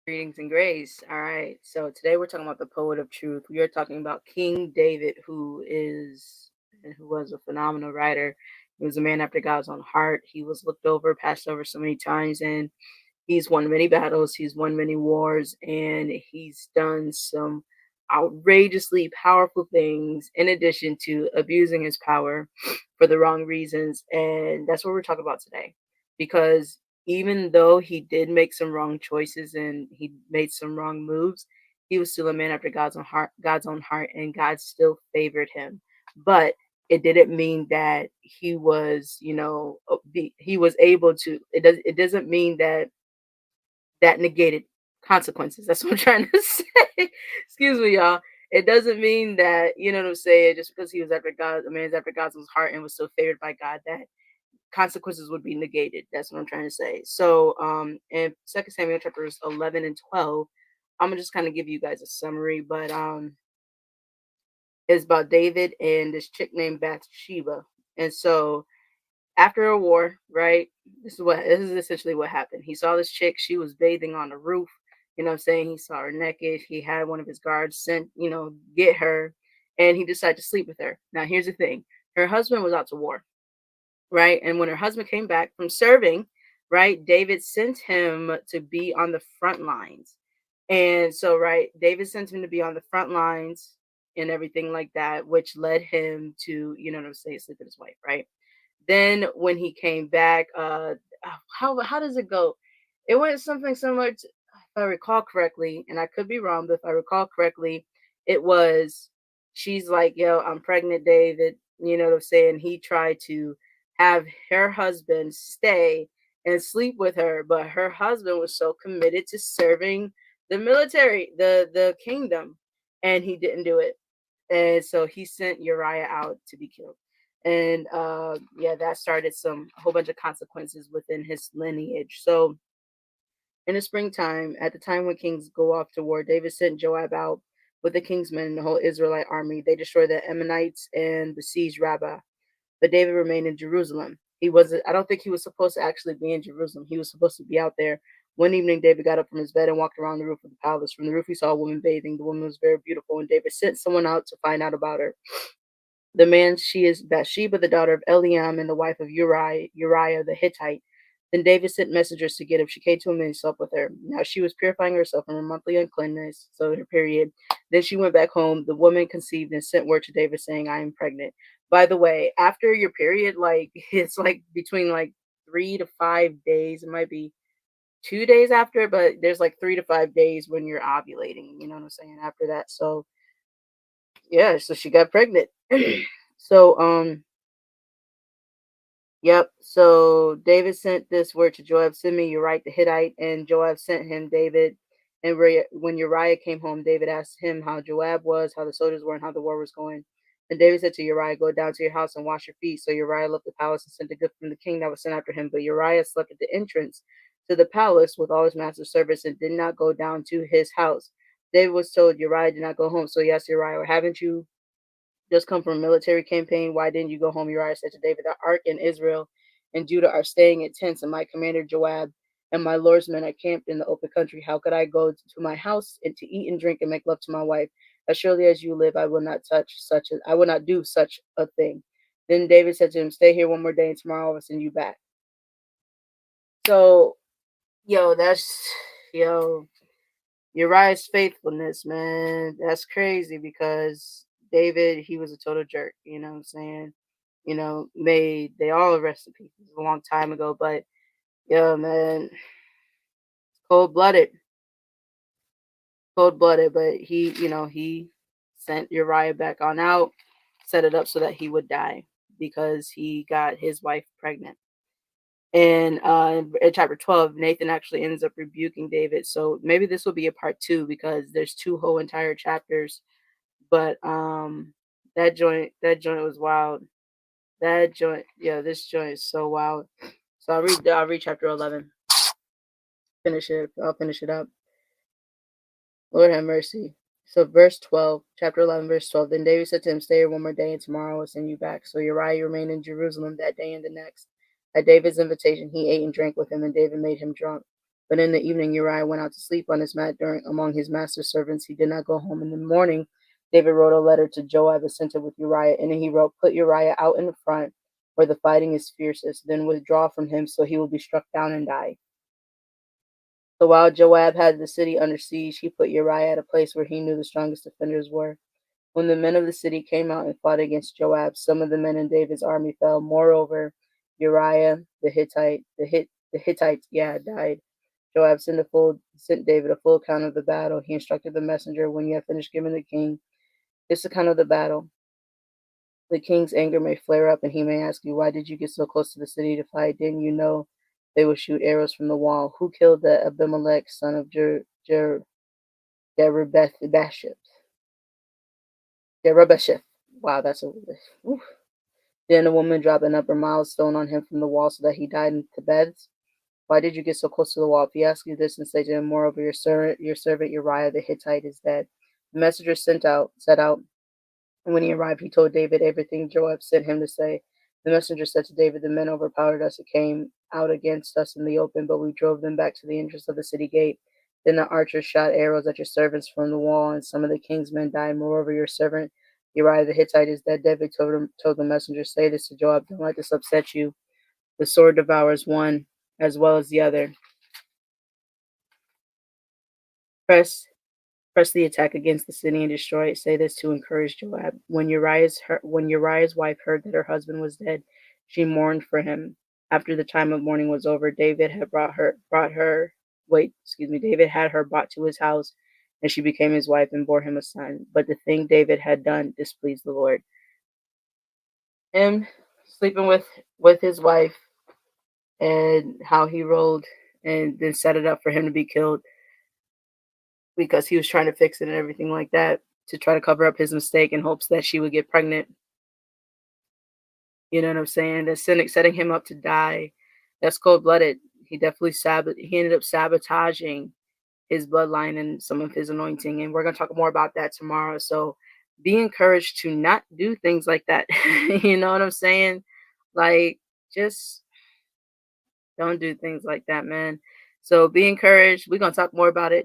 Greetings and grace. All right. So today we're talking about the poet of truth. We are talking about King David, who was a phenomenal writer. He was a man after God's own heart. He was looked over, passed over so many times, and he's won many battles. He's won many wars, and he's done some outrageously powerful things in addition to abusing his power for the wrong reasons. And that's what we're talking about today. Because even though he did make some wrong choices and he made some wrong moves, he was still a man after God's own heart, and God still favored him. But it didn't mean that he was, he was able to. It doesn't mean that negated consequences. That's what I'm trying to say. Excuse me, y'all. It doesn't mean that, you know what I'm saying, just because he was after God, a man's after God's heart and was so favored by God, that consequences would be negated. That's what I'm trying to say. So in Second Samuel chapters 11 and 12, I'm gonna just kind of give you guys a summary, but it's about David and this chick named Bathsheba. And so after a war, right? This is essentially what happened. He saw this chick, she was bathing on the roof. You know what I'm saying? He saw her naked. He had one of his guards sent, get her, and he decided to sleep with her. Now here's the thing. Her husband was out to war, right? And when her husband came back from serving, right, David sent him to be on the front lines. And so, right, David sent him to be on the front lines and everything like that, which led him to, you know what I'm saying, sleep with his wife, right? Then when he came back, how does it go? It went something similar to, if I recall correctly, and I could be wrong, but if I recall correctly, it was she's like, "Yo, I'm pregnant, David." You know what I'm saying? He tried to have her husband stay and sleep with her, but her husband was so committed to serving the military, the kingdom, and he didn't do it. And so he sent Uriah out to be killed. And yeah, that started a whole bunch of consequences within his lineage. So in the springtime, at the time when kings go off to war, David sent Joab out with the king's men and the whole Israelite army. They destroyed the Ammonites and besieged Rabbah, but David remained in Jerusalem. He wasn't, I don't think he was supposed to actually be in Jerusalem. He was supposed to be out there. One evening, David got up from his bed and walked around the roof of the palace. From the roof, he saw a woman bathing. The woman was very beautiful, and David sent someone out to find out about her. The man, she is Bathsheba, the daughter of Eliam, and the wife of Uriah the Hittite. Then David sent messengers to get her. She came to him and he slept with her. Now she was purifying herself from her monthly uncleanness, so her period. Then she went back home. The woman conceived and sent word to David saying, "I am pregnant." By the way, after your period, like it's like between like 3 to 5 days. It might be 2 days after, but there's like 3 to 5 days when you're ovulating. You know what I'm saying? After that, so yeah, so she got pregnant. So yep. So David sent this word to Joab, "Send me Uriah the Hittite," and Joab sent him David. And when Uriah came home, David asked him how Joab was, how the soldiers were, and how the war was going. And David said to Uriah, "Go down to your house and wash your feet." So Uriah left the palace and sent a gift from the king that was sent after him. But Uriah slept at the entrance to the palace with all his master's servants and did not go down to his house. David was told Uriah did not go home. So he asked Uriah, "Well, haven't you just come from a military campaign? Why didn't you go home?" Uriah said to David, "The ark and Israel and Judah are staying at tents, and my commander Joab and my lord's men are camped in the open country. How could I go to my house and to eat and drink and make love to my wife? As surely as you live, I will not do such a thing." Then David said to him, "Stay here one more day, and tomorrow I will send you back." So, yo, that's yo, Uriah's faithfulness, man. That's crazy because David, he was a total jerk. You know what I'm saying? Made they all rest in peace a long time ago, but yeah, man, cold blooded, cold blooded. But he sent Uriah back on out, set it up so that he would die because he got his wife pregnant. And in chapter 12, Nathan actually ends up rebuking David. So maybe this will be a part two because there's two whole entire chapters. But that joint was wild. That joint, yeah, this joint is so wild. So I'll read chapter 11. Finish it. I'll finish it up. Lord have mercy. So verse 12, chapter 11, verse 12. Then David said to him, "Stay here one more day, and tomorrow I will send you back." So Uriah remained in Jerusalem that day and the next. At David's invitation, he ate and drank with him, and David made him drunk. But in the evening, Uriah went out to sleep on his mat during among his master's servants. He did not go home. In the morning, David wrote a letter to Joab and sent it with Uriah. And then he wrote, "Put Uriah out in the front where the fighting is fiercest, then withdraw from him so he will be struck down and die." So while Joab had the city under siege, he put Uriah at a place where he knew the strongest defenders were. When the men of the city came out and fought against Joab, some of the men in David's army fell. Moreover, Uriah the Hittite, died. Joab sent David a full account of the battle. He instructed the messenger, "When you have finished giving the king this account of the battle, the king's anger may flare up, and he may ask you, 'Why did you get so close to the city to fight? Didn't you know they would shoot arrows from the wall? Who killed the Abimelech son of Jerubasheth? Jerubasheth." Wow, that's a oof. Then the woman dropped an upper milestone on him from the wall so that he died in Tebez. "Why did you get so close to the wall? If he asks you this and say to him, 'Moreover, your servant Uriah the Hittite is dead.'" The messenger set out, and when he arrived, he told David everything Joab sent him to say. The messenger said to David, "The men overpowered us and came out against us in the open, but we drove them back to the entrance of the city gate. Then the archers shot arrows at your servants from the wall, and some of the king's men died. Moreover, your servant Uriah the Hittite is dead." David told the messenger, "Say this to Joab, don't let this upset you. The sword devours one as well as the other. Press Press the attack against the city and destroy it. Say this to encourage Joab. When Uriah's wife heard that her husband was dead, she mourned for him. After the time of mourning was over, David had her brought to his house, and she became his wife and bore him a son. But the thing David had done displeased the Lord. Him sleeping with his wife and how he rolled and then set it up for him to be killed because he was trying to fix it and everything like that to try to cover up his mistake in hopes that she would get pregnant. You know what I'm saying? That's setting him up to die. That's cold blooded. He ended up sabotaging his bloodline and some of his anointing. And we're gonna talk more about that tomorrow. So be encouraged to not do things like that. You know what I'm saying? Like, just don't do things like that, man. So be encouraged. We're gonna talk more about it